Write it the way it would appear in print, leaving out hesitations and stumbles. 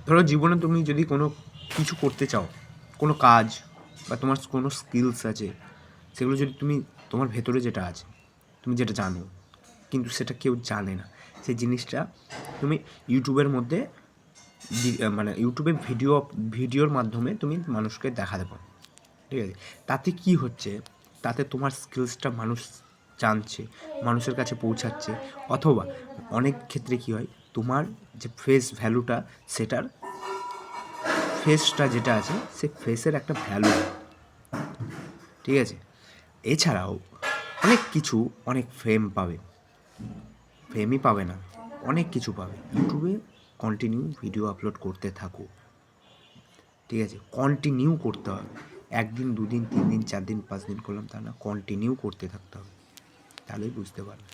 ধরো জীবনে তুমি যদি কোনো কিছু করতে চাও, কোনো কাজ বা তোমার কোনো স্কিলস আছে, সেগুলো যদি তুমি তোমার ভেতরে যেটা আছে, তুমি যেটা জানো কিন্তু সেটা কেউ জানে না, সেই জিনিসটা তুমি ইউটিউবের মধ্যে মানে ইউটিউবে ভিডিওর মাধ্যমে তুমি মানুষকে দেখাতে পারো। ঠিক আছে? তাতে কি হচ্ছে, তাতে তোমার স্কিলসটা মানুষ জানছে, মানুষের কাছে পৌঁছাচ্ছে। অথবা অনেক ক্ষেত্রে কী হয়, তোমার যে ফেস ভ্যালুটা, সেটার ফেসটা যেটা আছে সে ফেসের একটা ভ্যালু, ঠিক আছে? এছাড়াও অনেক কিছু, অনেক ফেম পাবে, ফেমই পাবে না, অনেক কিছু পাবে। ইউটিউবে কন্টিনিউ ভিডিও আপলোড করতে থাকো, ঠিক আছে? কন্টিনিউ করতে হবে। 1 দিন 2 দিন 3 দিন 4 দিন 5 দিন করলাম তা না, কন্টিনিউ করতে থাকতে হবে, তাহলেই বুঝতে পারবে।